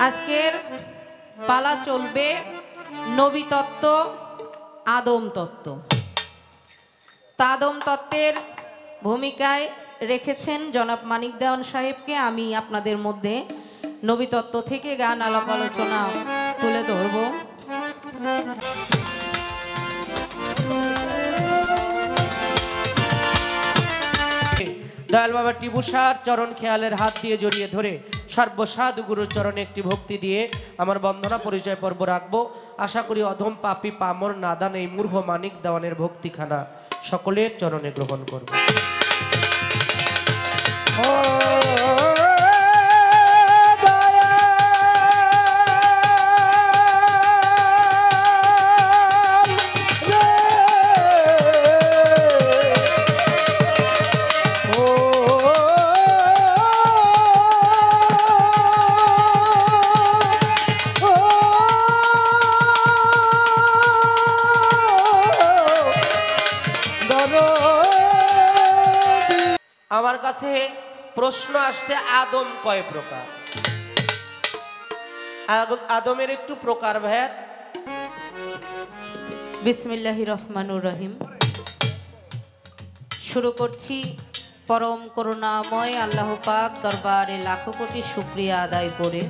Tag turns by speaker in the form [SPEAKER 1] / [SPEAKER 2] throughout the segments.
[SPEAKER 1] আজকের পালা চলবে নবী তত্ত্ব, আদম তত্ত্ব। আদম তত্ত্বের ভূমিকায় রেখেছেন জনাব মানিক দেওয়ান সাহেবকে। আমি আপনাদের মধ্যে নবী তত্ত্ব থেকে গান আলাপ আলোচনা তুলে ধরব।
[SPEAKER 2] দয়াল বাবা টিপু শাহর চরণ খেয়ালের হাত দিয়ে জড়িয়ে ধরে সর্বসাধু গুরুর চরণে একটি ভক্তি দিয়ে আমার বন্দনা পরিচয় পর্ব রাখবো। আশা করি অধম পাপী পামর নাদান এই মূর্খ মানিক দেওয়ানের ভক্তিখানা সকলের চরণে গ্রহণ করব। আমার কাছে প্রশ্ন আসছে, আদম কয় প্রকার? আদমের একটু প্রকার ভেদ।
[SPEAKER 1] বিসমিল্লাহির রহমানুর রহিম। শুরু করছি পরম করুণাময় আল্লাহ পাক দরবারে লাখো কোটি শুকরিয়া আদায় করে,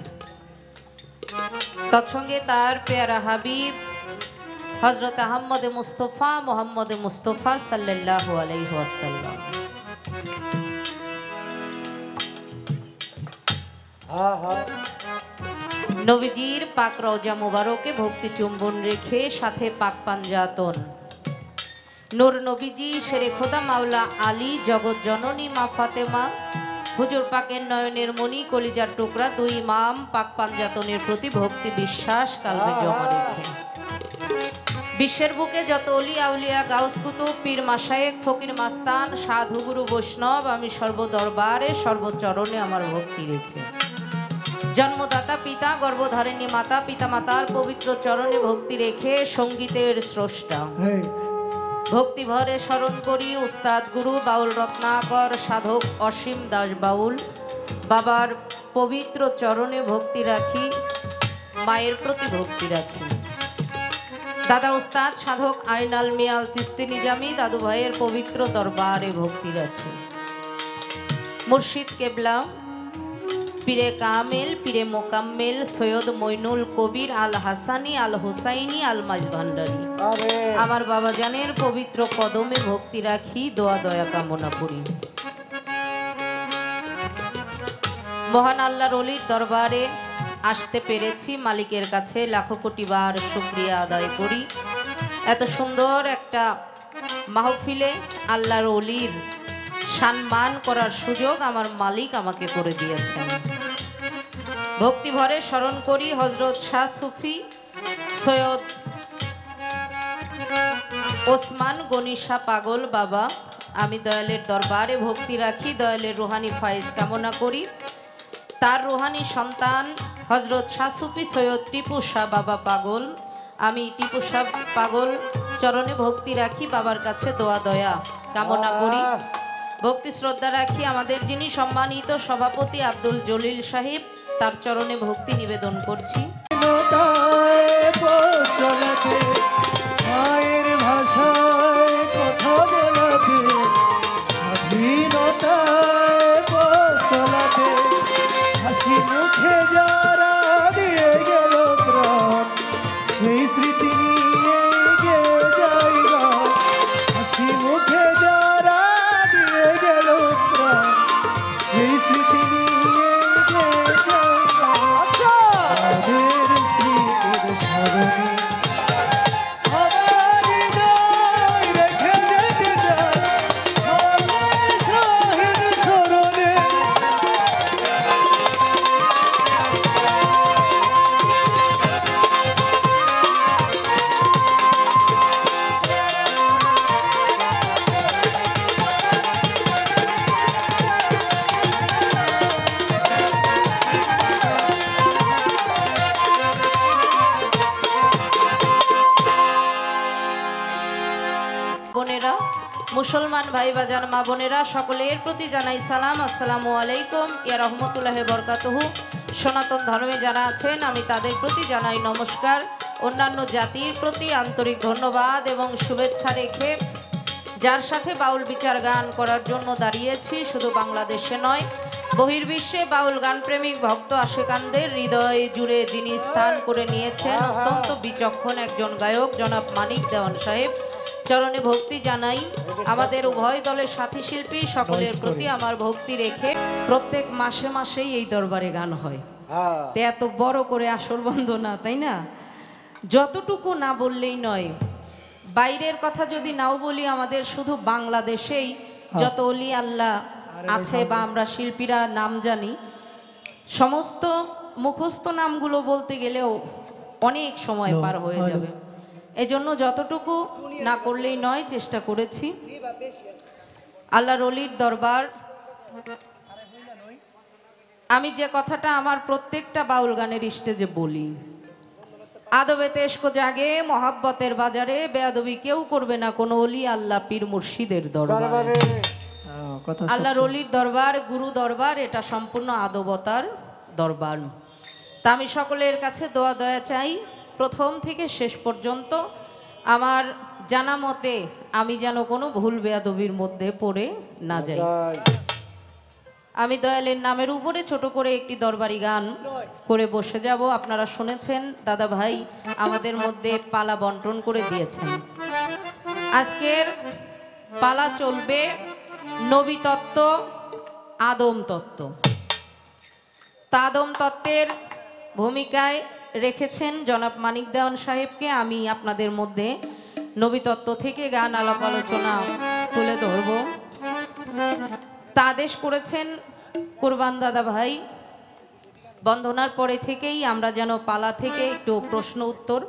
[SPEAKER 1] তৎসঙ্গে তার পেয়ারা হাবিব হযরত আহমদে মুস্তফা মুহাম্মদে মুস্তফা সাল্লাল্লাহু আলাইহি ওয়াসাল্লাম নবীজির পাক রওজা মুবারকে ভক্তি চুম্বন রেখে সাথে পাক পাঞ্জাতন নূর নবীজি শেরে খোদা মাওলা আলী জগৎ জননী মা ফাতেমা হুজুর পাকের নয়নের মণি কলিজার টুকরা দুই ইমাম পাক পাঞ্জাতনের প্রতি ভক্তি বিশ্বাস কালবে জমা রেখে বিশ্বের বুকে যত অলি আউলিয়া গাউস কুতুব পীর মাশায়েখ ফকির মাস্তান সাধু গুরু বৈষ্ণব আমি সর্বদরবারে সর্বচরণে আমার ভক্তি রেখে জন্মদাতা পিতা গর্ভধারিণী মাতা পিতা মাতার পবিত্র চরণে ভক্তি রেখে সঙ্গীতের স্রষ্টা ভক্তি ভরে স্মরণ করি উস্তাদ গুরু বাউল রত্নাকর সাধক অসীম দাস বাউল বাবার পবিত্র চরণে ভক্তি রাখি, মায়ের প্রতি ভক্তি রাখি। দাদা উস্তাদ সাধক আইনাল মিয়াল চিস্তি নিজামি দাদু ভাইয়ের পবিত্র দরবারে ভক্তি রাখি। মুর্শিদ কেবলা পীরে কামেল পীরে মোকাম্মেল সৈয়দ মইনুল কবির আল হাসানি আল হুসাইনি আল মাঝভান্ডারি আমার বাবা জানের পবিত্র কদমে ভক্তি রাখি, দোয়া দয়া কামনা করি। মহান আল্লাহর ওলির দরবারে আসতে পেরেছি, মালিকের কাছে লাখো কোটি বার শুকরিয়া আদায় করি। এত সুন্দর একটা মাহফিলে আল্লাহর ওলির সম্মান করার সুযোগ আমার মালিক আমাকে করে দিয়েছেন। ভক্তি ভরে স্মরণ করি হযরত শাহ সুফি সৈয়দ ওসমান গনি শাহ পাগল বাবা। আমি দয়ালের দরবারে ভক্তি রাখি, দয়ালের রুহানি ফায়েজ কামনা করি। তার রুহানি সন্তান হযরত শাহ সুফি সৈয়দ টিপু শাহ বাবা পাগল। আমি টিপু শাহ পাগল চরণে ভক্তি রাখি, বাবার কাছে দোয়া দয়া কামনা করি। ভক্তি শ্রদ্ধা রাখি আমাদের যিনি সম্মানিত সভাপতি আব্দুল জলিল সাহেব, তার চরণে ভক্তি নিবেদন করছি। মায়ের ভাষায় কথা বলাতে স্বাধীনতায় হাসি মুখে যারা দিয়ে গেল প্রাণ সেই স্মৃতি নিয়ে গিয়ে যাইবা। হাসি মুখে যারা দিয়ে গেল প্রাণ সেই স্মৃতি নিয়ে গিয়ে যাইবা। তাদের স্মৃতির স্মরণে মুসলমান ভাই বাজান মা বোনেরা সকলের প্রতি জানাই সালাম, আসসালামু আলাইকুম ইয়া রহমতুল্লাহি বরকাতুহু। সনাতন ধর্মে যারা আছেন আমি তাদের প্রতি জানাই নমস্কার। অন্যান্য জাতির প্রতি আন্তরিক ধন্যবাদ এবং শুভেচ্ছা রেখে যার সাথে বাউল বিচার গান করার জন্য দাঁড়িয়েছি, শুধু বাংলাদেশে নয় বহির্বিশ্বে বাউল গানপ্রেমিক ভক্ত আশেকানদের হৃদয় জুড়ে যিনি স্থান করে নিয়েছেন অত্যন্ত বিচক্ষণ একজন গায়ক জনাব মানিক দেওয়ান সাহেব, চরণে ভক্তি জানাই। আমাদের উভয় দলের সাথী শিল্পী সকলের প্রতি আমার ভক্তি রেখে প্রত্যেক মাসে মাসেই এই দরবারে গান হয়। তে এত বড় করে আসর বন্ধ না, তাই না? যতটুকু না বললেই নয়, বাইরের কথা যদি নাও বলি, আমাদের শুধু বাংলাদেশেই যত অলি আল্লাহ আছে বা আমরা শিল্পীরা নাম জানি, সমস্ত মুখস্থ নামগুলো বলতে গেলেও অনেক সময় পার হয়ে যাবে। এজন্য যতটুকু না করলেই নয়, চেষ্টা করেছি। আল্লাহর অলির দরবার, আমি যে কথাটা আমার প্রত্যেকটা বাউল গানের স্টেজে বলি, আদবেতে এশক জাগে মহাব্বতের বাজারে, বেয়াদবি কেউ করবে না কোনো অলি আল্লাহ পীর মুর্শিদের দরবারে। আল্লাহর অলির দরবার, গুরু দরবার, এটা সম্পূর্ণ আদবতার দরবার। তা আমি সকলের কাছে দোয়া দয়া চাই, প্রথম থেকে শেষ পর্যন্ত আমার জানা মতে আমি যেন কোনো ভুল বেয়াদবির মধ্যে পড়ে না যাই। আমি দয়ালের নামের উপরে ছোট করে একটি দরবারি গান করে বসে যাব। আপনারা শুনেছেন দাদা ভাই আমাদের মধ্যে পালা বন্টন করে দিয়েছেন। আজকের পালা চলবে নবী তত্ত্ব, আদম তত্ত্ব। তা আদম তত্ত্বের ভূমিকায় রেখেছেন জনাব মানিক দেওয়ান সাহেবকে। আমি আপনাদের মধ্যে নবী তত্ত্ব থেকে গান আলাপ আলোচনা তুলে ধরব। তা আদেশ করেছেন কুরবান দাদা ভাই। বন্দনার পরে থেকেই আমরা যেন পালা থেকে একটু প্রশ্ন উত্তর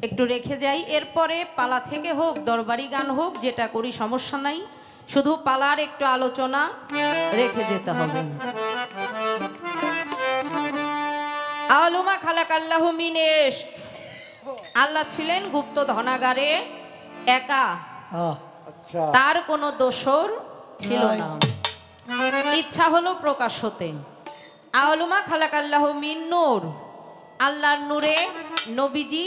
[SPEAKER 1] একটু রেখে যাই, এরপরে পালা থেকে হোক দরবারি গান হোক, যেটা করি সমস্যা নাই, শুধু পালার একটু আলোচনা রেখে যেতে হবে। আলুমা খালাকাল্লাহু মিন ইশক, আল্লাহ ছিলেন গুপ্ত ধনাগারে একা, তার কোনো দোসর ছিল না, ইচ্ছা হলো প্রকাশ হতে। আলুমা খালাকাল্লাহু মিন নূর, আল্লাহর নূরে নবীজি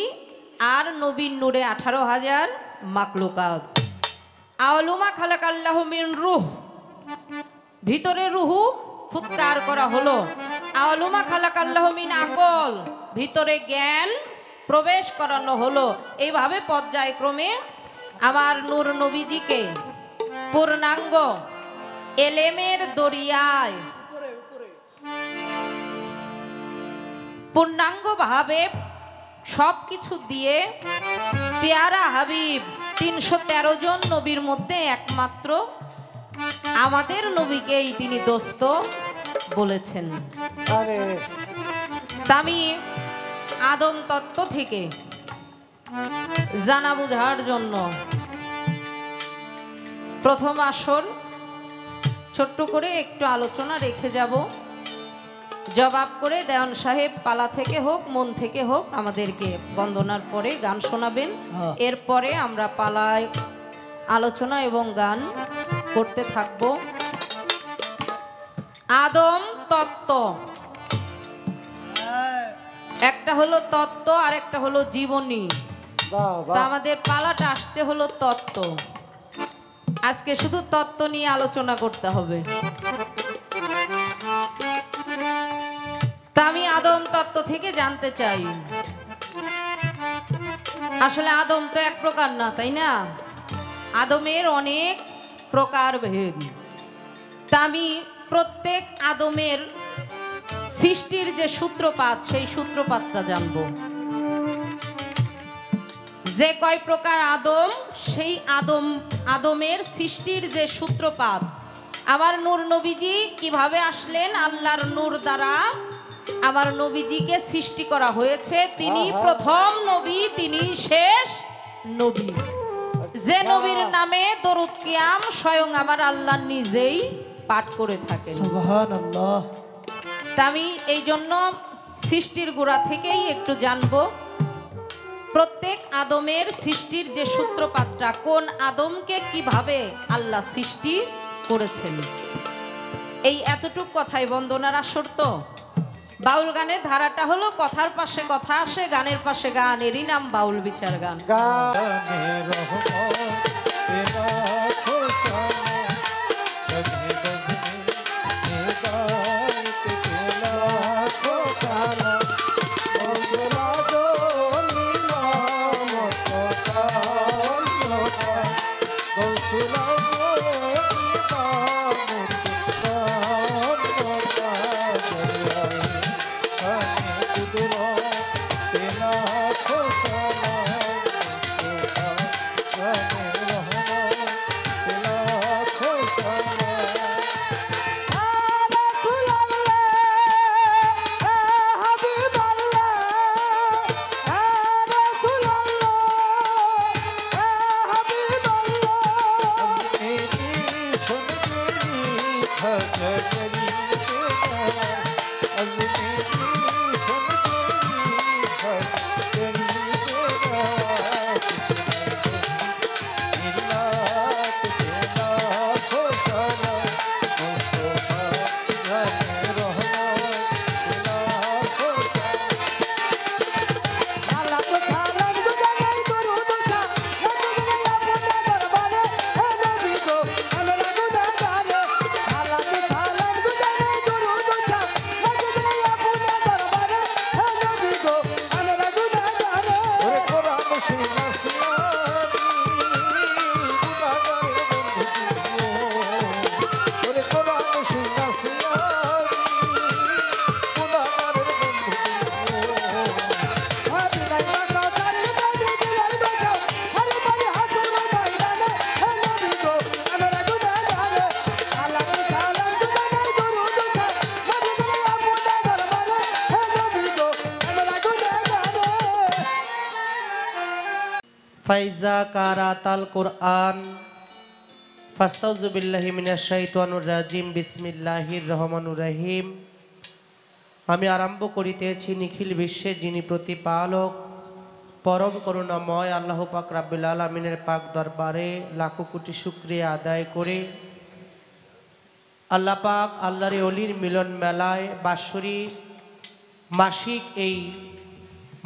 [SPEAKER 1] আর নবীর নূরে 18,000 মাকলুকাত। আলুমা খালাকাল্লাহু মিন রূহ, ভিতরে রুহু ফুৎকার করা হলো। আলুমা খালাকাল্লাহু মিন আকল, ভিতরে জ্ঞান প্রবেশ করানো হলো। এইভাবে পর্যায়ক্রমে আমার নূর নবীজিকে পূর্ণাঙ্গ এলেমের দরিয়ায় পূর্ণাঙ্গভাবে সব কিছু দিয়ে পেয়ারা হাবিব 313 জন নবীর মধ্যে একমাত্র আমাদের নবীকেই তিনি দোস্ত বলেছেন। আমি আদম তত্ত্ব থেকে জানা বোঝার জন্য প্রথম আসর ছোট্ট করে একটু আলোচনা রেখে যাব। জবাব করে দেওয়ান সাহেব পালা থেকে হোক মন থেকে হোক আমাদেরকে বন্দনার পরে গান শোনাবেন। এরপরে আমরা পালায় আলোচনা এবং গান করতে থাকব। আদম তত্ত্ব, একটা হলো তত্ত্ব আর একটা হলো জীবনী। তা আমাদের পালাটা আসছে হলো তত্ত্ব। আজকে শুধু তত্ত্ব নিয়ে আলোচনা করতে হবে। তা আমি আদম তত্ত্ব থেকে জানতে চাই, আসলে আদম তো এক প্রকার না, তাই না? আদমের অনেক প্রকার ভেদ। তা আমি প্রত্যেক আদমের সৃষ্টির যে সূত্রপাত, সেই সূত্রপাতটা জানবো। যে কয় প্রকার আদম, সেই আদমের সৃষ্টির যে সূত্রপাত, আমার নূর নবীজি কিভাবে আসলেন, আল্লাহর নূর দ্বারা আমার নবীজিকে সৃষ্টি করা হয়েছে। তিনি প্রথম নবী, তিনি শেষ নবী। যে নবীর নামে দরুদ কিয়াম স্বয়ং আমার আল্লাহ নিজেই পাঠ করে থাকেন। সুবহানাল্লাহ। তা আমি এই জন্য সৃষ্টির গোড়া থেকেই একটু জানবো প্রত্যেক আদমের সৃষ্টির যে সূত্রপাতটা, কোন আদমকে কিভাবে আল্লাহ সৃষ্টি করেছেন। এই এতটুক কথাই বন্দনার আসর। তো বাউল গানের ধারাটা হলো কথার পাশে কথা আসে, গানের পাশে গান, এরই নাম বাউল বিচার গান।
[SPEAKER 2] ফাইজা কারাতাল কুরআন ফাস্তাউযু বিল্লাহি মিনাশ শাইতানির রাজিম বিসমিল্লাহির রহমানির রহিম। আমি আরম্ভ করিতেছি নিখিল বিশ্বের যিনি প্রতিপালক পরম করুণাময় আল্লাহ পাক রাব্বুল আলামিনের পাক দরবারে লাখো কোটি শুকরিয়া আদায় করে আল্লাহ পাক আল্লাহর ওলির মিলন মেলায় বাৎসরিক মাসিক এই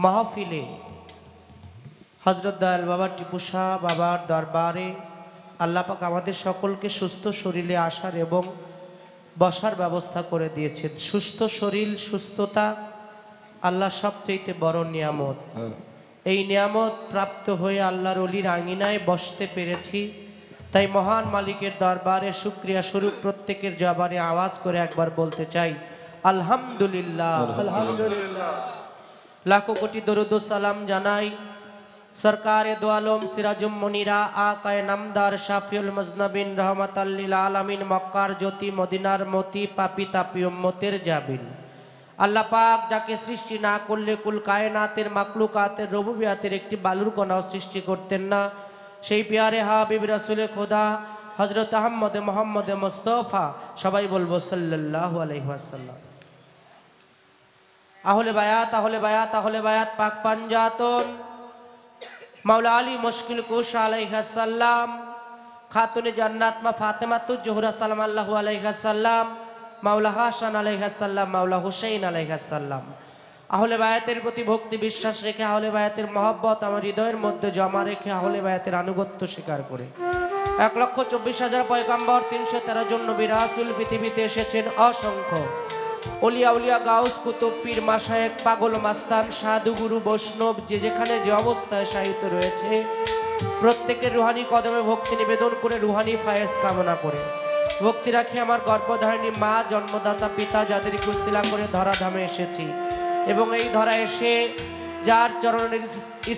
[SPEAKER 2] মাহফিলে হযরত দয়াল বাবা টিপু শাহ বাবার দরবারে আল্লাহ পাক আমাদের সকলকে সুস্থ শরীরে আসার এবং বসার ব্যবস্থা করে দিয়েছেন। সুস্থ শরীর সুস্থতা আল্লাহ সবচেয়ে বড় নিয়ামত। এই নিয়ামত প্রাপ্ত হয়ে আল্লাহর ওলির আঙিনায় বসতে পেরেছি, তাই মহান মালিকের দরবারে শুকরিয়া স্বরূপ প্রত্যেকের জবানে আওয়াজ করে একবার বলতে চাই আলহামদুলিল্লাহ। আলহামদুলিল্লাহ। লাখো কোটি দরুদ ও সালাম জানাই সরকারে দো আলম সিরাজুম মুনিরা আকায়ে নামদার শাফিউল মুজনবিন রহমাতাল লিল আলামিন মক্কার জ্যোতি মদিনার মতি পাপি তাপি উম্মতের জাবিন। আল্লাহ পাক যাকে সৃষ্টি না করলে কুল কায়নাতের মাকলুকাতের রবুবিয়াতের একটি বালুর কণাও সৃষ্টি করতেন না, সেই পিয়ারে হাবিব রাসূলে খোদা হযরত আহমদ মুহাম্মদ মুস্তাফা, সবাই বলবো সাল্লাল্লাহু আলাইহি ওয়াসাল্লাম। আহলে বায়াত আহলে বায়াত আহলে বায়াত পাক পাঞ্জাতন মাওলা আলী মুশকিল কুশা আলাইহিস সালাম, খাতুনে জান্নাত মা ফাতেমাতুজ জোহরা সাল্লাল্লাহু আলাইহি সাল্লাম, মাওলা হাসান আলাইহিস সালাম, মাওলা হুসাইন আলাইহিস সালাম। আহলে বায়াতের প্রতি ভক্তি বিশ্বাস রেখে আহলে বায়াতের মহব্বত আমার হৃদয়ের মধ্যে জমা রেখে আহলে বায়াতের আনুগত্য স্বীকার করে 1,24,000 পয়গম্বর 313 জন নবী রাসূল পৃথিবীতে এসেছেন অসংখ্য ওলিয়া উলিয়া গাউস কুতুব পীর মাশায়েখ পাগল মাস্তান সাধু গুরু বৈষ্ণব যে যেখানে যে অবস্থায় শায়িত রয়েছে প্রত্যেকের রুহানি কদমে ভক্তি নিবেদন করে রুহানি ফায়েজ কামনা করে ভক্তি রাখি আমার গর্ভধারিণী মা জন্মদাতা পিতা যাদের কুশিলা করে ধরাধামে এসেছি এবং এই ধরা এসে যার চরণের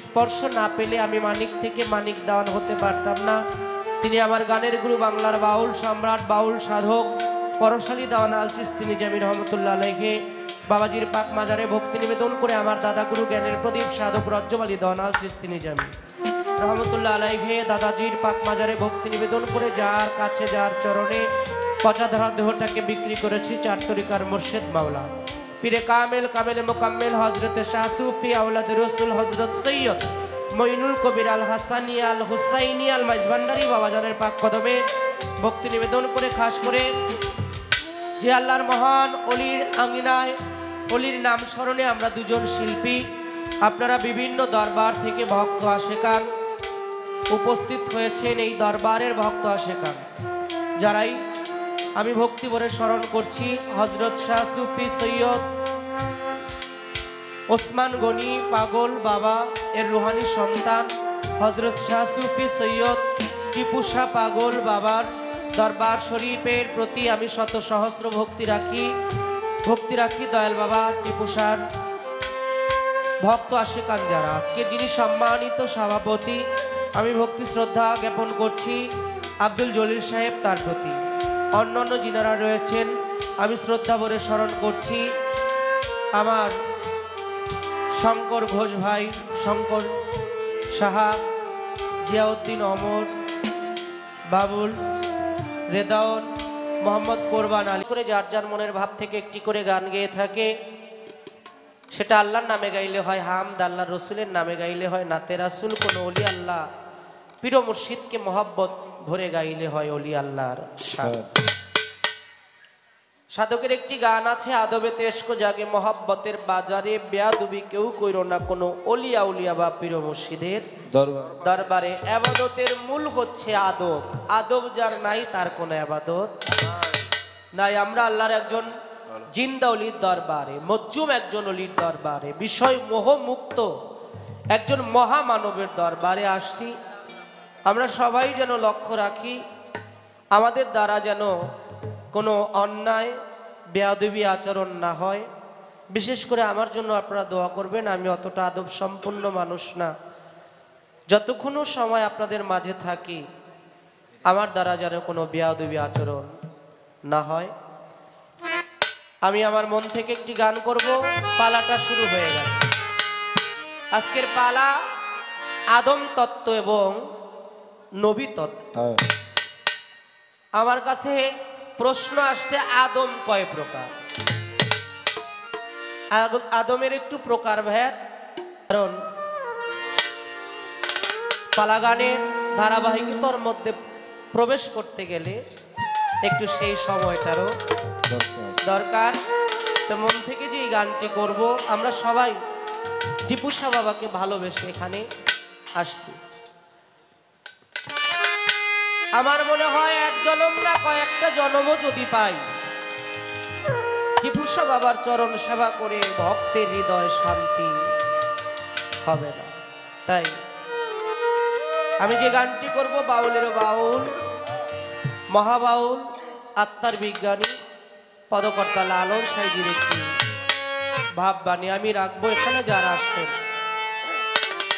[SPEAKER 2] স্পর্শ না পেলে আমি মানিক থেকে মানিক দেওয়ান হতে পারতাম না, তিনি আমার গানের গুরু বাংলার বাউল সম্রাট বাউল সাধক পরশালী দাওয়ান আল চিশতি নিজামী রহমতুল্লাহ আলাইহি বাবাজির পাক মাজারে ভক্তি নিবেদন করে আমার দাদা গুরু জ্ঞানের প্রদীপ সাধক রজ্জবালী দাওয়ান আল চিশতি নিজামী রহমতুল্লাহ আলাইহি দাদাজির পাক মাজারে ভক্তি নিবেদন করে যার কাছে যার চরণে পচা ধরা দেহটাকে বিক্রি করেছি চার তরিকার মুর্শিদ মাওলা পীরে কামেল কামেলে মুকাম্মেল হযরত শাহ সুফি আওলাদ রাসূল হযরত সৈয়দ মঈনুল কবির আল হাসানি আল হুসাইনি আল মাইজভান্ডারি বাবাজানের পাক কদমে ভক্তি নিবেদন করে খাস করে যে আল্লাহর মহান অলির আঙ্গিনায় অলির নাম স্মরণে আমরা দুজন শিল্পী, আপনারা বিভিন্ন দরবার থেকে ভক্ত আশেকান উপস্থিত হয়েছেন। এই দরবারের ভক্ত আশেকান যারাই আমি ভক্তি ভরে স্মরণ করছি হযরত শাহ সুফি সৈয়দ ওসমান গনি পাগল বাবা এর রুহানি সন্তান হযরত শাহ সুফি সৈয়দ টিপু শাহ পাগল বাবার দরবার শরীফের প্রতি আমি শত সহস্র ভক্তি রাখি দয়াল বাবা টিপু শাহর ভক্ত আশেকান যারা আজকে যিনি সম্মানিত সভাপতি, আমি ভক্তি শ্রদ্ধা জ্ঞাপন করছি আব্দুল জলিল সাহেব তার প্রতি। অন্যান্য যিনারা রয়েছেন আমি শ্রদ্ধা ভরে স্মরণ করছি আমার শঙ্কর ঘোষ ভাই, শঙ্কর সাহা, জিয়াউদ্দিন অমর, বাবুল, রেদাউন, মোহাম্মদ কোরবান আলী করে যার যার মনের ভাব থেকে একটি করে গান গেয়ে থাকে। সেটা আল্লাহর নামে গাইলে হয় হামদ, আল্লাহ রসুলের নামে গাইলে হয় নাতে রাসুল, কোনো অলি আল্লাহ পীর মুর্শিদকে মহব্বত ভরে গাইলে হয় অলি আল্লাহর শান। সাধকের একটি গান আছে, আদবে তেস্ক জাগে মহব্বতের বাজারে, বেয়াদবি কেউ কইরো না কোনো অলিয়া উলিয়া বা পীর মুর্শিদের দরবারে। আবাদতের মূল হচ্ছে আদব, আদব যার নাই তার কোনো আবাদত নাই। আমরা আল্লাহর একজন জিন্দা অলির দরবারে, মজ্জুম একজন অলির দরবারে, বিষয় মোহমুক্ত একজন মহামানবের দরবারে আসছি। আমরা সবাই যেন লক্ষ্য রাখি আমাদের দ্বারা যেন কোনো অন্যায় বেয়াদবি আচরণ না হয়। বিশেষ করে আমার জন্য আপনারা দোয়া করবেন, আমি অতটা আদব সম্পন্ন মানুষ না। যতক্ষণও সময় আপনাদের মাঝে থাকি আমার দ্বারা যেন কোনো বেয়াদবি আচরণ না হয়। আমি আমার মন থেকে একটি গান করব। পালাটা শুরু হয়ে গেছে। আজকের পালা আদম তত্ত্ব এবং নবী তত্ত্ব। আমার কাছে প্রশ্ন আসছে, আদম কয় প্রকার? আদমের একটু প্রকার ভেদ, কারণ পালা গানের ধারাবাহিকতার মধ্যে প্রবেশ করতে গেলে একটু সেই সময়টারও দরকার। তো মন থেকে যে এই গানটি করব, আমরা সবাই টিপু শাহ বাবাকে ভালোবেসে এখানে আসছি। আমার মনে হয় এক জনম না কয়েকটা জনমও যদি পাই, টিপু শাহ বাবার চরণ সেবা করে ভক্তের হৃদয় শান্তি হবে না। তাই আমি যে গানটি করব, বাউলেরও বাউল, মহাবাউল, আত্মার বিজ্ঞানী পদকর্তা লালন সাইজির একটি ভাববাণী আমি রাখবো এখানে যারা আসছেন।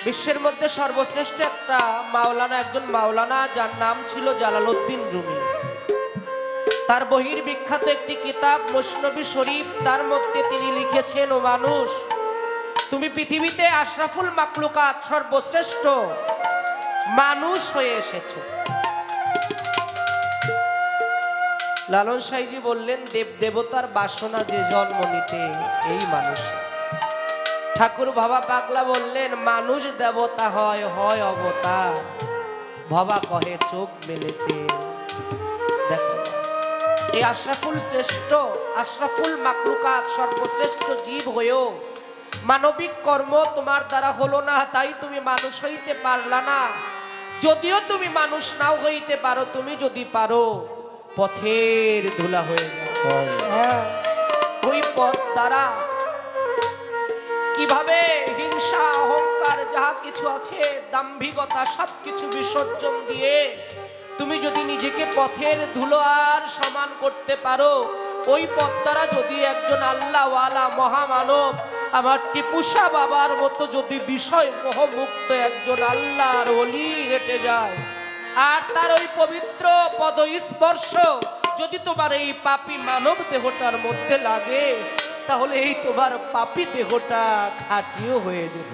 [SPEAKER 2] বিশ্বের মধ্যে সর্বশ্রেষ্ঠ একটা মাওলানা, একজন মাওলানা যার নাম ছিল জালালউদ্দিন রুমি। তার বহির বিখ্যাত একটি কিতাব মসনবী শরীফ, তার মধ্যে তিনি লিখেছেন, ও মানুষ, তুমি পৃথিবীতে আশরাফুল মাখলুকাত সর্বশ্রেষ্ঠ মানুষ হয়ে এসেছো। লালন সাইজি বললেন, দেব দেবতার বাসনা যে জন্ম নিতে এই মানুষ। ঠাকুর বাবা পাগলা বললেন, মানুষ দেবতা হয় হয় অবতার, বাবা কহে চোখ মেলেছে। দেখো এই আশরাফুল শ্রেষ্ঠ, আশরাফুল মাখলুকাত সর্বশ্রেষ্ঠ জীব হয়েও মানবিক কর্ম তোমার দ্বারা হলো না, তাই তুমি মানুষ হইতে পারলা না। যদিও তুমি মানুষ নাও হইতে পারো, তুমি যদি পারো পথের ধুলা হয়ে যাও। ওই পথ দ্বারা কিভাবে হিংসা, অহংকার যাহা কিছু আছে, দাম্ভিকতা সবকিছু বিসর্জন দিয়ে তুমি যদি নিজেকে পথের ধুলো আর সমান করতে পারো, ওই পথ দ্বারা যদি একজন আল্লাহওয়ালা মহামানব আমার টিপু শাহ বাবার মতো যদি বিষয় মোহমুক্ত একজন আল্লাহর ওলি হেঁটে যায়, আর তার ওই পবিত্র পদ স্পর্শ যদি তোমার এই পাপী মানব দেহটার মধ্যে লাগে, তাহলে এই তোমার পাপী দেহটা খাঁটিও হয়ে যেত।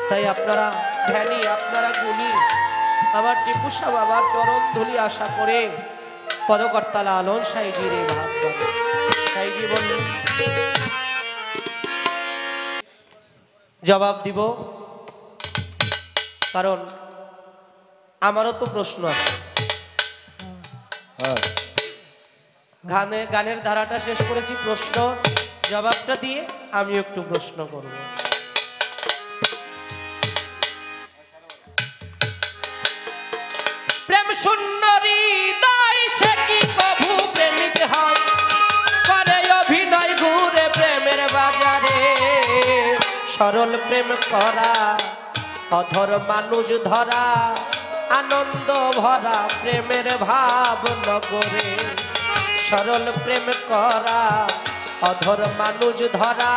[SPEAKER 2] তাই আপনারা ধ্যানী, আপনারা গুণী, আমার টিপু শাহ বাবার চরণ ধুলি আশা করে পদকর্তা লালন সাইজির এই ভাব করে। সাইজি বললেন, জবাব দিব, কারণ আমারও তো প্রশ্ন আছে। গানের ধারাটা শেষ করেছি, প্রশ্ন জবাবটা দিয়ে আমি একটু প্রশ্ন করব। প্রেম সুন্দরী দাই সে কি কভু প্রেমিক হয়, করে অভিনয় ঘুরে প্রেমের বাজারে। সরল প্রেম করা অধর মানুষ ধরা, আনন্দ ভরা প্রেমের ভাব নগরে। সরল প্রেম করা অধর মানুষ ধরা,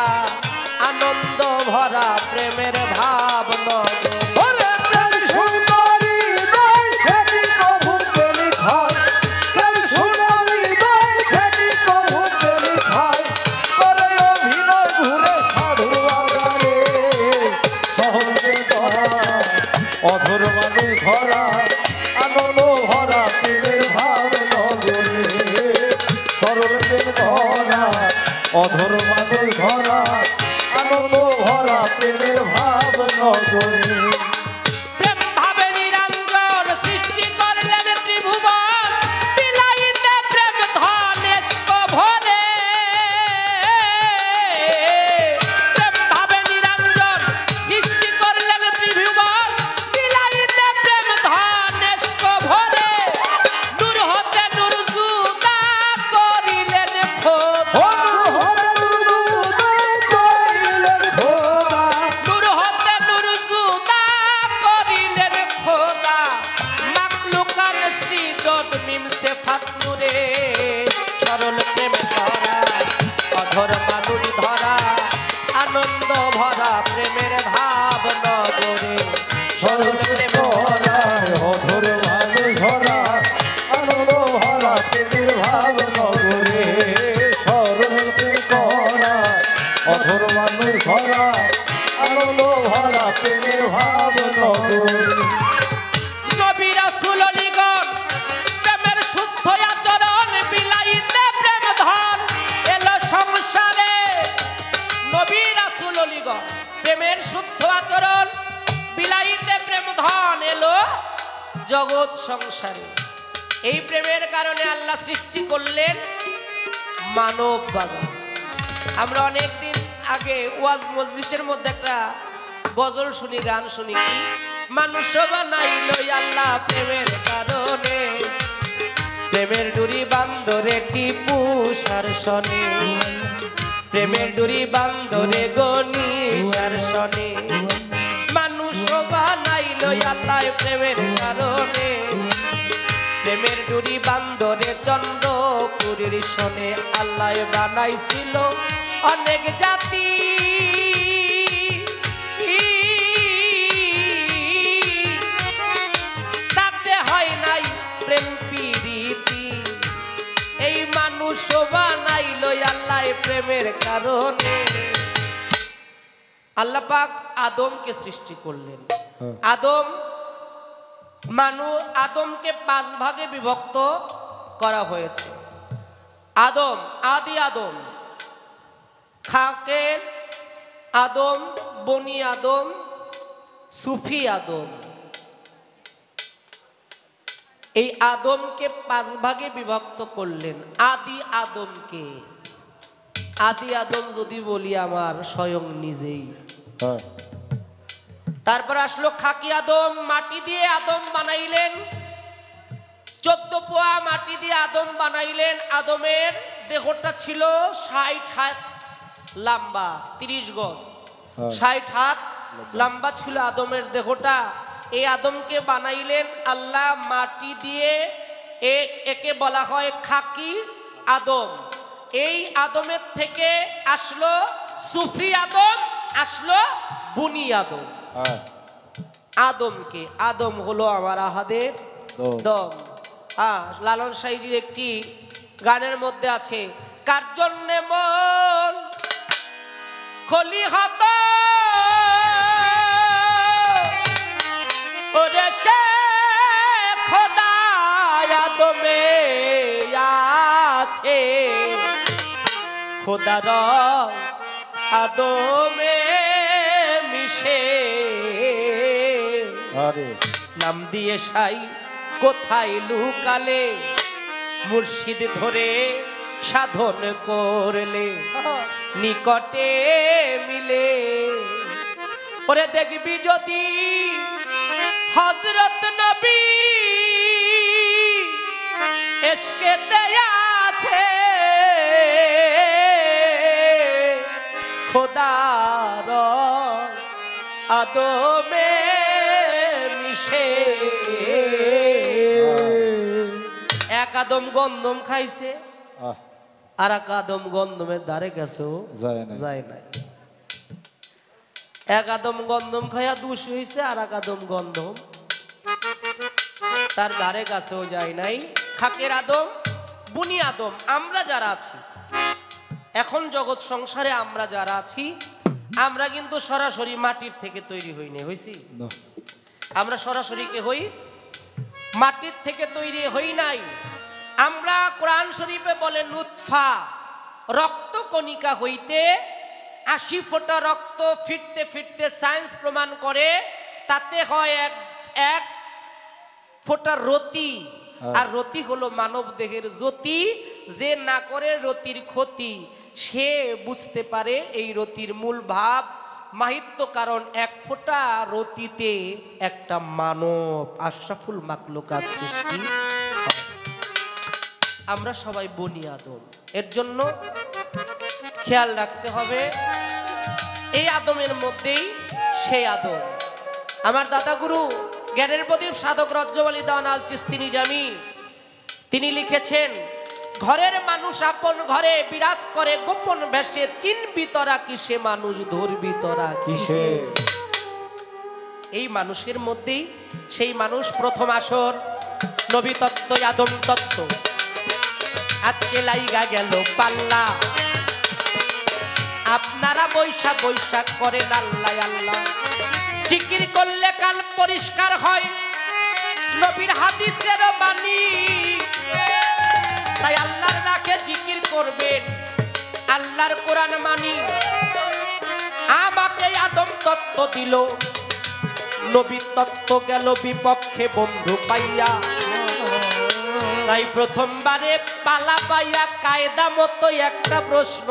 [SPEAKER 2] আনন্দ ভরা প্রেমের ভাব নগরে।
[SPEAKER 3] অধর মানুষ ধরা, আনন্দ ভরা প্রেমের ভাব নগরে। সরল প্রেম ধরা অধর মানুষ ধরা, আনন্দ ভরা প্রেমের ভাব নগরে।
[SPEAKER 2] প্রেম ভাবে নিরঞ্জন সৃষ্টি করলেন ত্রিভুবন, বিলাইতে প্রেম ধনেষ্ক ভরে। প্রেম ভাবে নিরঞ্জন সৃষ্টি করলেন ত্রিভুবন, বিলাইতে প্রেম ধনেষ্ক ভরে। নূর হতে নূর জুদা করিলেন খোদা, নূর হতে নূর জুদা করিলেন খোদা। মাখলুকান সৃজন মিম সিফাত নূরে। সরল প্রেম ধরা অধর মানুষ ধরা, আনন্দ ভরা প্রেমের ভাব নগরে।
[SPEAKER 3] সরল প্রেম ধরা অধর মানুষ ধরা, আনন্দ ভরা প্রেমের ভাব নগরে। সরল প্রেম ধরা অধর মানুষ ধরা, আনন্দ ভরা প্রেমের ভাব নগরে।
[SPEAKER 2] নবী রাসূল অলিগণ প্রেমের শুদ্ধ আচরণ, বিলাইতে প্রেম ধন এলো সংসারে। নবী রাসূল অলিগণ প্রেমের শুদ্ধ আচরণ, বিলাইতে প্রেম ধন এলো জগৎ সংসারে। এই প্রেমের কারণে আল্লাহ সৃষ্টি করলেন মানব বাগান। আমরা অনেকদিন আগে ওয়াজ মজলিসের মধ্যে একটা গজল শুনি, গান শুনি, কি মানুষ বানাইলো আল্লাহ প্রেমের কারণে। প্রেমের ডুরি বান্দরে টিপু সারসনে, প্রেমের ডুরি বান্দরে গনি সারসনে। মানুষ বানাইলো আল্লাহ প্রেমের কারণে। প্রেমের ডুরি বান্দরে চন্দ্রপুরীর শনে। আল্লাহ বানাইছিল অনেক জাতি, তাতে হয় নাই প্রেম প্রীতি। এই মানুষ বানাইলো আল্লাহ প্রেমের কারণে। আল্লাহ পাক আদমকে সৃষ্টি করলেন। আদমকে 5 ভাগে বিভক্ত করা হয়েছে। আদম, আদি আদম, খাকের আদম, বনি আদম, সুফি আদম। এই আদমকে 5 ভাগে বিভক্ত করলেন। আদি আদমকে, আদি আদম যদি বলি আমার স্বয়ং নিজেই। তারপর আসলো খাকি আদম, মাটি দিয়ে আদম বানাইলেন। 14 পোয়া মাটি দিয়ে আদম বানাইলেন। আদমের দেহটা ছিল 60 হাত লম্বা, 30 গজ। 60 হাত লম্বা ছিল আদমের দেহটা। এই আদমকে বানাইলেন আল্লাহ মাটি দিয়ে। একে বলা হয় খাকি আদম। এই আদমের থেকে আসলো সুফি আদম, আসলো বনি আদম। আদমকে, আদম হলো আমার আহাদের দম। লালন সাইজির একটি গানের মধ্যে আছে, কার জন্যে মন খলি হত ওরে সে খোদা আদমে আছে। খোদার আদমে মিশে নাম দিয়ে সাই কোথায় লুকালে মুর্শিদ ধরে সাধন করলে নিকটে মিলে। ওরে দেখবি যদি হযরত নবী এসকে দেয়া আছে খোদার আদমে মিশে। এক আদম গন্ধম খাইছে
[SPEAKER 3] আহ,
[SPEAKER 2] আর এক আদম গন্ধমের ধারে গেছেও
[SPEAKER 3] যায় না।
[SPEAKER 2] যায় নাই। এক আদম গন্ধম খাইয়া দুষ হইছে আর এক আদম গন্ধম তার ধারে কাছেও যায় নাই। খাকের আদম বুনি আদম আমরা যারা আছি এখন জগৎ সংসারে, আমরা যারা আছি আমরা কিন্তু সরাসরি মাটির থেকে তৈরি হইনি, হইছি?
[SPEAKER 3] না।
[SPEAKER 2] আমরা সরাসরি কে হই? মাটির থেকে তৈরি হই নাই। আমরা কোরআন শরীফে বলে নুতফা রক্ত কণিকা হইতে 80 ফোঁটা রক্ত ফিরতে ফিরতে সায়েন্স প্রমাণ করে তাতে হয় এক ফোঁটা রতি। আর রতি হলো মানব দেহের জ্যোতি। যে না করে রতির ক্ষতি সে বুঝতে পারে এই রতির মূল ভাব মাহিত্য। কারণ এক ফোঁটা রতিতে একটা মানব আশরাফুল মাখলুকাত সৃষ্টি। আমরা সবাই বনি আদম, এর জন্য খেয়াল রাখতে হবে এই আদমের মধ্যেই সেই আদম। আমার দাদা গুরু জ্ঞানের প্রদীপ সাধক রজ্জওয়ালি দাওয়ান আল চিশতি নিজামী তিনি লিখেছেন, ঘরের মানুষ আপন ঘরে বিরাজ করে গোপন বেশে, চিনবি তোরা কিসে মানুষ ধরবি তোরা কিসে। এই মানুষের মধ্যেই সেই মানুষ। প্রথম আসর নবী তত্ত্ব আদম তত্ত্ব, আজকে লাইগা গেল পাল্লা। আপনারা বৈশাখ বৈশাখ করেন আল্লাহ আল্লাহ, জিকির করলে কান পরিষ্কার হয়, নবীর হাদিসের বাণী। তাই আল্লাহর রাখে জিকির করবেন, আল্লাহর কোরআন মানি। আমাকে আদম তত্ত্ব দিল, নবী তত্ত্ব গেল বিপক্ষে বন্ধু পাইয়া। তাই প্রথমবারে পালা পাইয়া কায়দা মতো একটা প্রশ্ন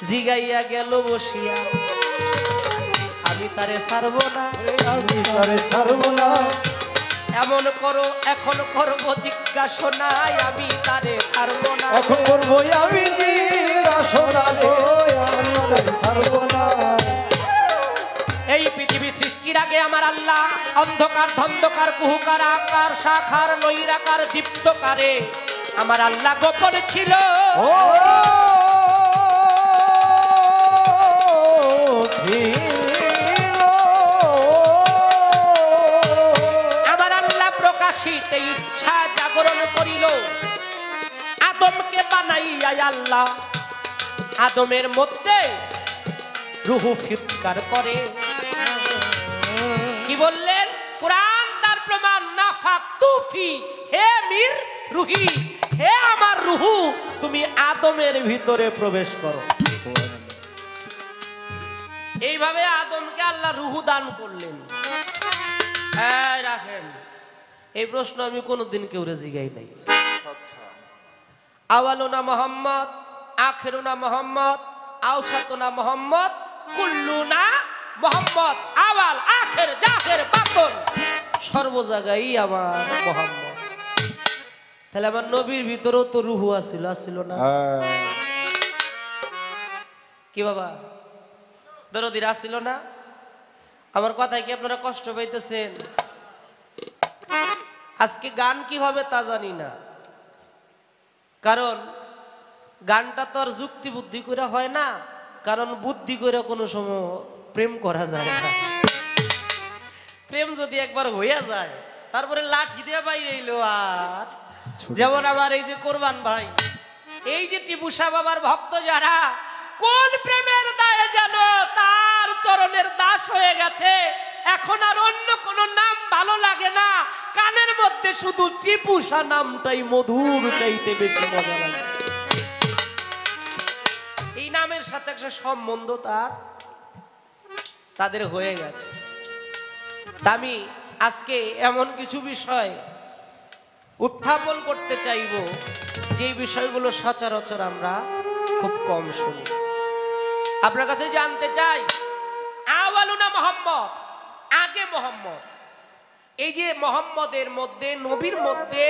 [SPEAKER 2] জিগাইয়া গেল বসিয়া, আমি তারে ছাড়বো না,
[SPEAKER 3] আমি তারে ছাড়বো না।
[SPEAKER 2] এমন করো এখন করবো জিজ্ঞাসনায়, আমি তারে ছাড়বো না।
[SPEAKER 3] এখন করবো আমি জিজ্ঞাসনা গো, আমি তারে ছাড়বো না।
[SPEAKER 2] এই পৃথিবী সৃষ্টির আগে আমার আল্লাহ অন্ধকার ধন্ধকার কুহুকার আকার শাখার নৈরাকার দীপ্তকারে আমার আল্লাহ গোপন ছিল।
[SPEAKER 3] ও
[SPEAKER 2] আমার আল্লাহ প্রকাশিত ইচ্ছা জাগরণ করিল, আদমকে বানাইয়া আল্লাহ আদমের মধ্যে রুহু ফিৎকার করে। কি বললেন? কোরআন তার প্রমাণ, নাফাক তুফি হে মির রুহি, হে আমার রুহু তুমি আদমের ভিতরে প্রবেশ করো। এইভাবে আদমকে আল্লাহ রুহু দান করলেন। রাখেন, এই প্রশ্ন আমি কোনোদিন কেউ জিগাই নাই। আওয়ালুনা মোহাম্মদ, আখিরুনা মোহাম্মদ, আওসাতুনা মোহাম্মদ, কুল্লুনা মোহাম্মদ, আওয়াল আখির জাহির বাতিন সর্ব জায়গায় আমার মোহাম্মদ। তাহলে আমার নবীর ভিতরেও তো রুহু আছিল, আছিল না? কি বাবা দরদির আসছিল না? আমার কথায় কি আপনারা কষ্ট পাইতেছেন? আজকে গান কি হবে তা জানি না, কারণ গানটা তো আর যুক্তি বুদ্ধি করে হয় না, কারণ বুদ্ধি করে কোনো সময় প্রেম করা যায় না। প্রেম যদি একবার হইয়া যায় তারপরে লাঠি দিয়ে বাইরে এলো। আর যেমন আমার এই যে কোরবান ভাই, এই যে টিপু শাহ বাবার ভক্ত যারা, কোন প্রেমের দায়ে যেন তার চরণের দাস হয়ে গেছে, এখন আর অন্য কোন নাম ভালো লাগে না, কানের মধ্যে শুধু টিপু শাহ নামটাই মধুর চাইতে বেশি মজা লাগে। এই নামের সাথে একটা সম্বন্ধ তাদের হয়ে গেছে। আমি আজকে এমন কিছু বিষয় উত্থাপন করতে চাইব যে বিষয়গুলো সচরাচর আমরা খুব কম শুনি। আপনার কাছে জানতে চাই, আওয়ালুনা মোহাম্মদ, আগে মোহাম্মদ, এই যে মোহাম্মদের মধ্যে, নবীর মধ্যে,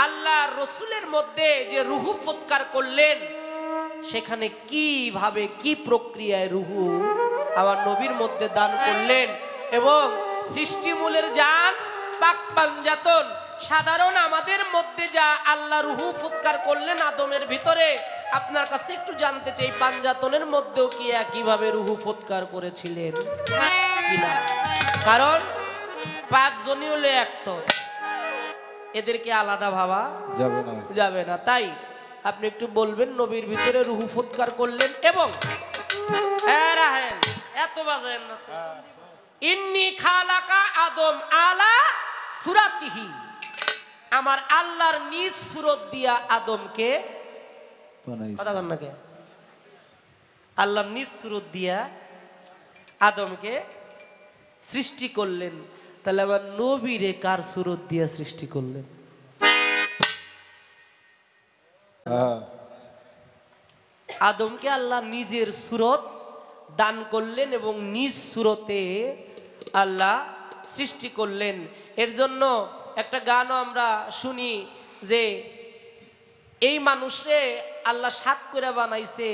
[SPEAKER 2] আল্লাহ রসুলের মধ্যে যে রুহু ফুৎকার করলেন, সেখানে কিভাবে কি প্রক্রিয়ায় রুহু আমার নবীর মধ্যে দান করলেন, এবং সৃষ্টিমূলের জান পাক পাঞ্জাতন সাধারণ আমাদের মধ্যে যা আল্লাহ রুহু ফুৎকার করলেন আদমের ভিতরে, আপনার কাছে একটু জানতে চাই পাঞ্জাতনের মধ্যেও কি একইভাবে রুহু ফুৎকার করেছিলেন কিনা? কারণ 5 জনই হলে এক তো, এদেরকে আলাদা ভাবা যাবে না। তাই আপনি একটু বলবেন নবীর ভিতরে রুহু ফুৎকার করলেন এবং এত বাজেন না, ইন্নী খালাকা আদম আলা সুরাতিহি, আমার আল্লাহর নিজ সুরত দিয়া আদমকে, আল্লাহর নিজ সুরত দিয়া আদমকে সৃষ্টি করলেন। তাহলে আবার নবীরে কার সুরত দিয়া সৃষ্টি করলেন? আদমকে আল্লাহ নিজের সুরত দান করলেন এবং নিজ সুরতে আল্লাহ সৃষ্টি করলেন। এর জন্য একটা গানও আমরা শুনি যে এই মানুষে আল্লাহ 7 করে বানাইছে,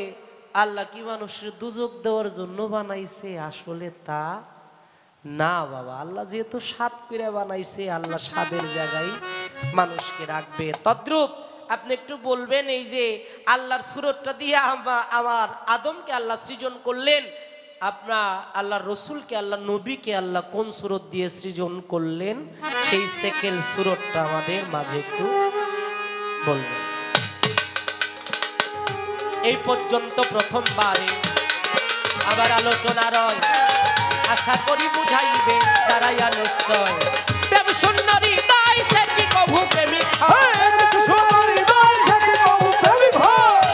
[SPEAKER 2] আল্লাহ কি মানুষের দুজক দেওয়ার জন্য বানাইছে? আসলে তা না বাবা, আল্লাহ যেহেতু 7 করে বানাইছে, আল্লাহ 7-এর জায়গায় মানুষকে রাখবে। তদ্রূপ আপনি একটু বলবেন, এই যে আল্লাহর সুরতটা দিয়ে আমার আদমকে আল্লাহ সৃজন করলেন, আপনার আল্লাহর রসুলকে, আল্লাহ নবীকে আল্লাহ কোন সুরত দিয়ে সৃজন করলেন, সেই সেকেন্ড সুরতটা আমাদের মাঝে একটু বলবেন। এই পর্যন্ত প্রথমবারে আবার আলোচনা রয়, আশা করি বুঝাইবে তারাইয়া নিশ্চয়। প্রেম সুন্দরী তাই সে কি কভু প্রেমিক হয়,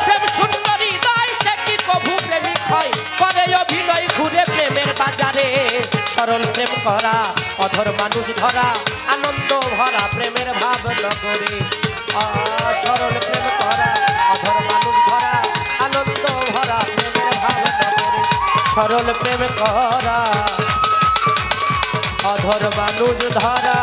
[SPEAKER 2] প্রেম সুন্দরী তাই সে কি কভু প্রেমিক হয়, করে অভিনয় ঘুরে প্রেমের বাজারে, সরল প্রেম করা অধর মানুষ ধরা, আনন্দ ভরা প্রেমের ভাব নগরে, সরল প্রেম করা অধর মানুষ ধরা, আনন্দ ভরা প্রেমের ভাব নগরে, সরল প্রেম করা অধর মানুষ ধরা।